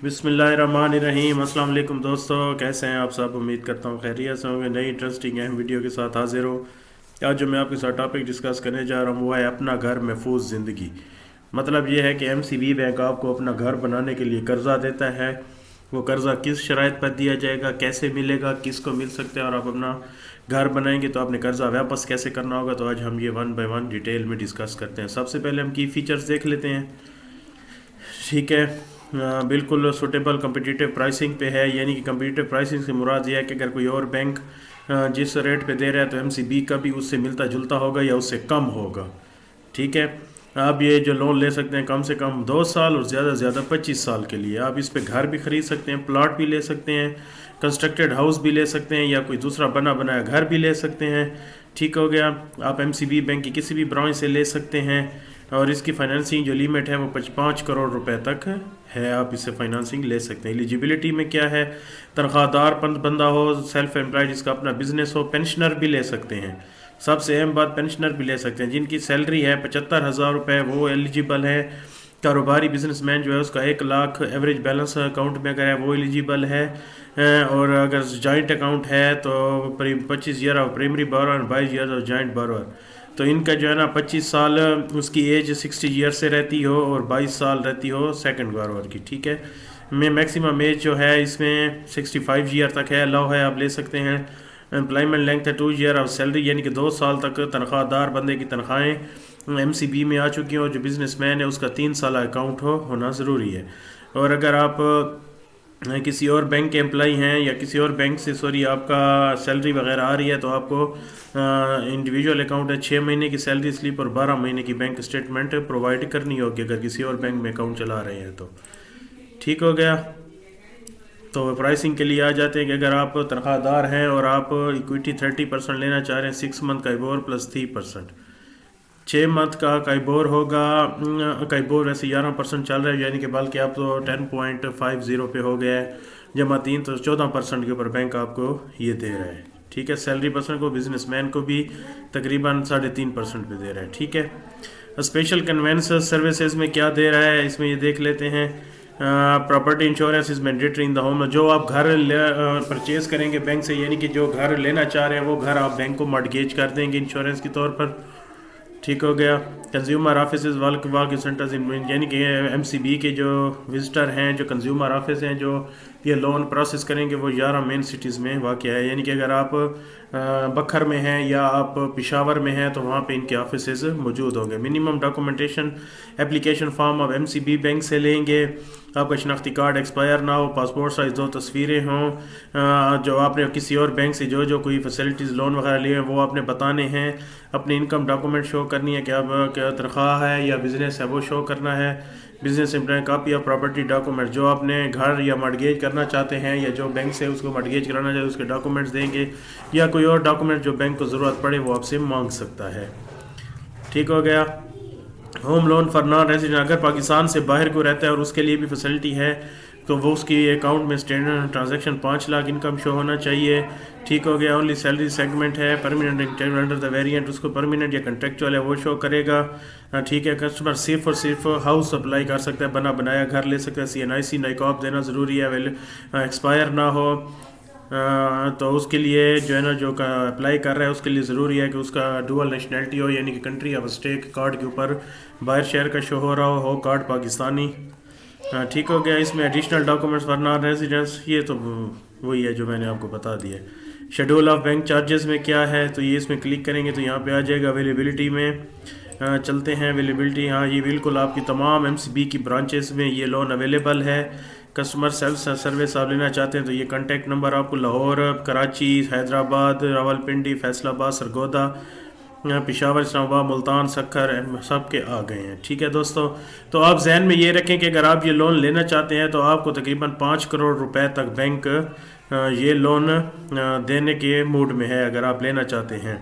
بسم اللہ الرحمن الرحیم۔ السلام علیکم دوستو، کیسے ہیں آپ سب؟ امید کرتا ہوں خیریت سے ہوں گے۔ نئی انٹرسٹنگ اہم ویڈیو کے ساتھ حاضر ہوں۔ آج جو میں آپ کے ساتھ ٹاپک ڈسکس کرنے جا رہا ہوں وہ ہے اپنا گھر محفوظ زندگی۔ مطلب یہ ہے کہ ایم سی بی بینک آپ کو اپنا گھر بنانے کے لیے قرضہ دیتا ہے۔ وہ قرضہ کس شرائط پر دیا جائے گا، کیسے ملے گا، کس کو مل سکتا ہے، اور آپ اپنا گھر بنائیں گے تو آپ نے قرضہ واپس کیسے کرنا ہوگا۔ تو آج ہم یہ ون بائی ون ڈیٹیل میں ڈسکس کرتے ہیں۔ سب سے پہلے ہم کی فیچرز دیکھ لیتے ہیں، ٹھیک ہے۔ بالکل سوٹیبل کمپٹیٹیو پرائسنگ پہ ہے، یعنی کہ کمپٹیٹیو پرائسنگ سے مراد یہ ہے کہ اگر کوئی اور بینک جس ریٹ پہ دے رہا ہے تو ایم سی بی کا بھی اس سے ملتا جلتا ہوگا یا اس سے کم ہوگا، ٹھیک ہے۔ آپ یہ جو لون لے سکتے ہیں کم سے کم 2 سال اور زیادہ سے زیادہ 25 سال کے لیے۔ آپ اس پہ گھر بھی خرید سکتے ہیں، پلاٹ بھی لے سکتے ہیں، کنسٹرکٹیڈ ہاؤس بھی لے سکتے ہیں، یا کوئی دوسرا بنا بنایا گھر بھی لے سکتے ہیں، ٹھیک ہو گیا۔ آپ ایم سی بی بینک کی کسی بھی برانچ سے لے سکتے ہیں، اور اس کی فائنانسنگ جو لیمٹ ہے وہ 5 کروڑ روپے تک ہے۔ آپ اس سے فائنانسنگ لے سکتے ہیں۔ ایلیجیبلٹی میں کیا ہے؟ تنخواہ دار بندہ ہو، سیلف امپلائڈ جس کا اپنا بزنس ہو، پینشنر بھی لے سکتے ہیں۔ سب سے اہم بات، پینشنر بھی لے سکتے ہیں۔ جن کی سیلری ہے 75,000 روپے وہ ایلیجیبل ہے۔ کاروباری بزنس مین جو ہے اس کا 1 لاکھ ایوریج بیلنس اکاؤنٹ میں اگر ہے وہ ایلیجیبل ہے، اور اگر جوائنٹ اکاؤنٹ ہے تو 25 ایئر آف پرائمری بورور اور 22 ایئر آف جوائنٹ بورور۔ تو ان کا جو ہے نا 25 سال اس کی ایج 60 ایئر سے رہتی ہو اور 22 سال رہتی ہو سیکنڈ بورور کی، ٹھیک ہے۔ میکسیمم ایج جو ہے اس میں 65 ایئر تک ہے، الاؤ ہے، آپ لے سکتے ہیں۔ امپلائمنٹ لینتھ ہے 2 ایئر آف سیلری، یعنی کہ 2 سال تک تنخواہ دار بندے کی تنخواہیں ایم سی بی میں آ چکی ہوں، اور جو بزنس مین ہے اس کا 3 سالہ اکاؤنٹ ہونا ضروری ہے۔ اور اگر آپ کسی اور بینک کے امپلائی ہیں یا کسی اور بینک سے آپ کا سیلری وغیرہ آ رہی ہے تو آپ کو انڈیویجول اکاؤنٹ ہے 6 مہینے کی سیلری سلپ اور 12 مہینے کی بینک اسٹیٹمنٹ پرووائڈ کرنی ہوگی اگر کسی اور بینک میں اکاؤنٹ چلا رہے ہیں تو، ٹھیک ہو گیا۔ تو پرائسنگ کے لیے آ جاتے ہیں کہ اگر آپ تنخواہ دار ہیں اور آپ ایکویٹی 30% لینا چاہ رہے ہیں، 6 منتھ کا ایبور پلس 3%، 6 منتھ کا کائبور ہوگا۔ کائبور ویسے 11% چل رہا ہے، یعنی کہ بلکہ آپ تو 10.50 پہ ہو گیا ہے، جمع 3 تو 14% کے اوپر بینک آپ کو یہ دے رہا ہے، ٹھیک ہے۔ سیلری پرسن کو، بزنس مین کو بھی تقریباً 3.5% پہ دے رہا ہے، ٹھیک ہے۔ اسپیشل کنوینس سروسز میں کیا دے رہا ہے اس میں یہ دیکھ لیتے ہیں۔ Property insurance is mandatory in the home. جو آپ گھر پرچیز کریں گے بینک سے، یعنی کہ جو گھر لینا چاہ رہے ہیں وہ گھر آپ بینک کو مارگیج کر دیں گے انشورنس کے طور پر، ٹھیک ہو گیا۔ کنزیومر آفیسز واک سینٹرز، یعنی کہ ایم سی بی کے جو وزٹر ہیں، جو کنزیومر آفس ہیں جو یہ لون پروسیس کریں گے، وہ 11 مین سٹیز میں واقع ہے، یعنی کہ اگر آپ بکھر میں ہیں یا آپ پشاور میں ہیں تو وہاں پہ ان کے آفیسز موجود ہوں گے۔ منیمم ڈاکومنٹیشن اپلیکیشن فارم آپ ایم سی بی بینک سے لیں گے۔ آپ کا شناختی کارڈ ایکسپائر نہ ہو، پاسپورٹ سائز 2 تصویریں ہوں۔ جو آپ نے کسی اور بینک سے جو کوئی فیسلٹیز لون وغیرہ لیے ہیں وہ آپ نے بتانے ہیں۔ اپنی انکم ڈاکومنٹ شو کرنی ہے کہ آپ کیا تنخواہ ہے یا بزنس ہے وہ شو کرنا ہے۔ بزنس امپلائن کاپی آف پراپرٹی ڈاکومنٹ، جو آپ نے گھر یا مارگیج کرنا چاہتے ہیں یا جو بینک سے اس کو مارگیج کرانا چاہتے ہیں اس کے ڈاکومنٹس دیں گے، یا کوئی اور ڈاکومنٹ جو بینک کو ضرورت پڑے وہ آپ سے مانگ سکتا ہے، ٹھیک ہو گیا۔ Home loan for non resident, اگر پاکستان سے باہر کو رہتا ہے اور اس کے لیے بھی فیسلٹی ہے تو وہ اس کی اکاؤنٹ میں اسٹینڈرڈ ٹرانزیکشن 5 لاکھ انکم شو ہونا چاہیے، ٹھیک ہو گیا۔ اونلی سیلری سیگمنٹ ہے، پرماننٹ انڈر دا ویریئنٹ اس کو پرماننٹ یا کنٹریکچوئل ہے وہ شو کرے گا، ٹھیک ہے۔ کسٹمر صرف اور صرف ہاؤس اپلائی کر سکتا ہے، بنا بنایا گھر لے سکتا ہے۔ سی این آئی سی نائکاپ دینا ضروری ہے، ایکسپائر نہ ہو۔ تو اس کے لیے جو ہے نا جو اپلائی کر رہا ہے اس کے لیے ضروری ہے کہ اس کا ڈوول نیشنلٹی ہو، یعنی کہ کنٹری آف اسٹیک کارڈ کے اوپر باہر شہر کا شو ہو رہا ہو کارڈ پاکستانی، ٹھیک ہو گیا۔ اس میں additional documents for non residents, یہ تو وہی ہے جو میں نے آپ کو بتا دیا ہے۔ شیڈول آف بینک چارجز میں کیا ہے تو یہ اس میں کلک کریں گے تو یہاں پہ آ جائے گا۔ اویلیبلٹی میں چلتے ہیں۔ اویلیبلٹی، ہاں یہ بالکل آپ کی تمام ایم سی بی کی برانچز میں یہ لون اویلیبل ہے۔ کسٹمر سیلف سروس آپ لینا چاہتے ہیں تو یہ کانٹیکٹ نمبر آپ کو لاہور، کراچی، حیدرآباد، راولپنڈی، فیصل آباد، سرگودا، پشاور، اسلام آباد، ملتان، سکھر سب کے آ گئے ہیں، ٹھیک ہے دوستو۔ تو آپ ذہن میں یہ رکھیں کہ اگر آپ یہ لون لینا چاہتے ہیں تو آپ کو تقریباً 5 کروڑ روپے تک بینک یہ لون دینے کے موڈ میں ہے اگر آپ لینا چاہتے ہیں،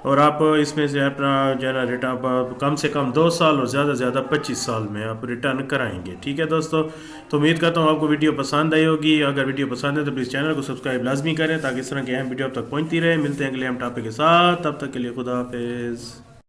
اور آپ اس میں سے اپنا جو ہے نا ریٹرن کم سے کم 2 سال اور زیادہ سے زیادہ 25 سال میں آپ ریٹرن کرائیں گے، ٹھیک ہے دوستو۔ تو امید کرتا ہوں آپ کو ویڈیو پسند آئی ہوگی۔ اگر ویڈیو پسند ہے تو پلیز چینل کو سبسکرائب لازمی کریں تاکہ اس طرح کی اہم ویڈیو اب تک پہنچتی رہے۔ ملتے ہیں اگلے اہم ٹاپک کے ساتھ، تب تک کے لیے خدا حافظ۔